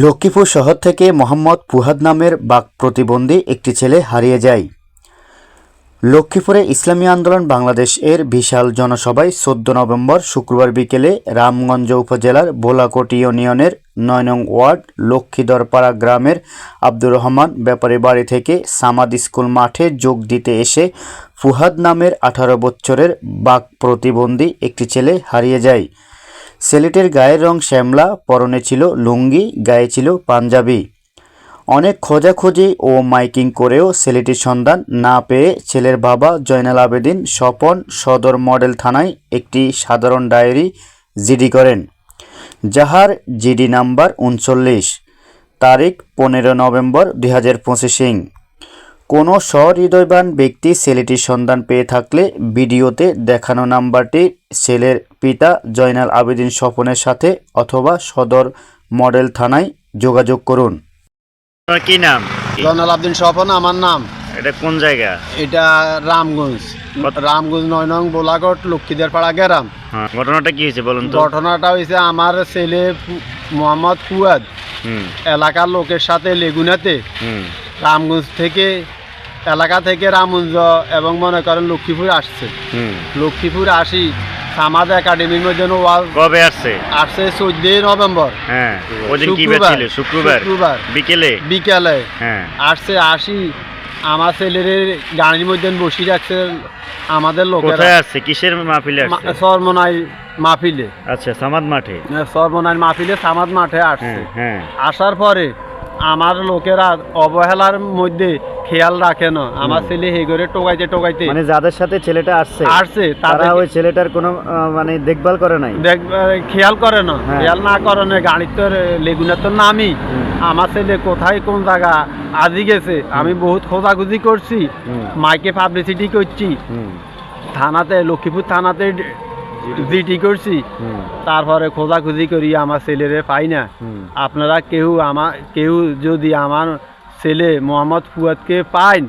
লক্ষ্মীপুর শহর থেকে মোহাম্মদ ফুহাদ নামের বাক প্রতিবন্ধী একটি ছেলে হারিয়ে যায়। লক্ষ্মীপুরে ইসলামী আন্দোলন বাংলাদেশ এর বিশাল জনসভায় 14 নভেম্বর শুক্রবার বিকেলে রামগঞ্জ উপজেলার বোলাকোট ইউনিয়নের 9 নং ওয়ার্ড লক্ষ্মীদরপাড়া গ্রামের আব্দুর রহমান ব্যাপারী বাড়ি থেকে সামাদ স্কুল মাঠে যোগ দিতে এসে ফুহাদ নামের 18 বছরের বাক প্রতিবন্ধী একটি ছেলে হারিয়ে যায়। ছেলেটির গায়ের রং শ্যামলা, পরনে ছিল লুঙ্গি, গায়ে ছিল পাঞ্জাবি। অনেক খোঁজাখুঁজি ও মাইকিং করেও ছেলেটির সন্ধান না পেয়ে ছেলের বাবা জয়নাল আবেদিন স্বপন সদর মডেল থানায় একটি সাধারণ ডায়েরি জিডি করেন, যাহার জিডি নাম্বার 39, তারিখ 15 নভেম্বর 2025। কোনো সহৃদয়বান ব্যক্তি ছেলেটির সন্ধান পেয়ে থাকলে ভিডিওতে দেখানো নাম্বারটি ছেলের পিতা জয়নাল আবেদিন স্বপনের সাথে অথবা সদর মডেল থানায় যোগাযোগ করুন। আপনার কি নাম? জয়নাল আবেদিন স্বপন আমার নাম। এটা কোন জায়গা? এটা রামগঞ্জ 9 নং বোলাকোট লক্ষ্মীদরপাড়া গ্রাম। হ্যাঁ, ঘটনাটা কি হয়েছে বলুন তো? ঘটনাটা হয়েছে আমার ছেলে মোহাম্মদ ফুয়াদ এলাকার লোকের সাথে লেগুনাতে রামগঞ্জ থেকে এলাকা থেকে রামগঞ্জ এবং মনে করেন লক্ষ্মীপুর আসছে। লক্ষ্মীপুর আসি সামাদ একাডেমির মধ্যে কবে আসছে? 14 নভেম্বর। হ্যাঁ, ওদিন কি বার ছিল? শুক্রবার বিকেলে হ্যাঁ আসছে। আসি আমার ছেলের গাড়ির মধ্যে বসিয়ে রাখছে আমাদের লোকেরা। কোথায় আসছে? কিসের মাহফিলে আসছে? সরমনাই মাহফিলে। আচ্ছা, সামাদ মাঠে। সরমনাই মাহফিলে সামাদ মাঠে আসছে। হ্যাঁ, আসার পরে আমার লোকেরা অবহেলার মধ্যে খেয়াল রাখে না, আমার ছেলে হে করে টোকাইতে মানে যাদের সাথে ছেলেটা আসছে তারা ওই ছেলেটার কোনো মানে দেখভাল করে নাই, খেয়াল করে না। খেয়াল না করে গাড়ির তো লেগুনার তো নামি আমার ছেলে কোথায় কোন জায়গা আজি গেছে। আমি বহুত খোঁজাখুঁজি করছি, মাইকে পাবলিসিটি করছি, থানাতে লক্ষ্মীপুর থানাতে জিটি করছি। তারপরে খোঁজাখুঁজি করি আমার ছেলেরে পাই না। আপনারা কেউ যদি আমার ছেলে মোহাম্মদ ফুয়াদকে পাইন,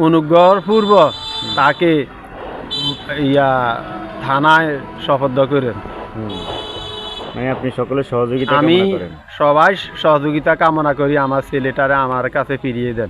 অনুগ্রহপূর্ব তাকে থানায় সোপর্দ করেন। মানে আপনি সকলের সহযোগিতা আমি সবাই সহযোগিতা কামনা করি, আমার ছেলেটারে আমার কাছে ফিরিয়ে দেন।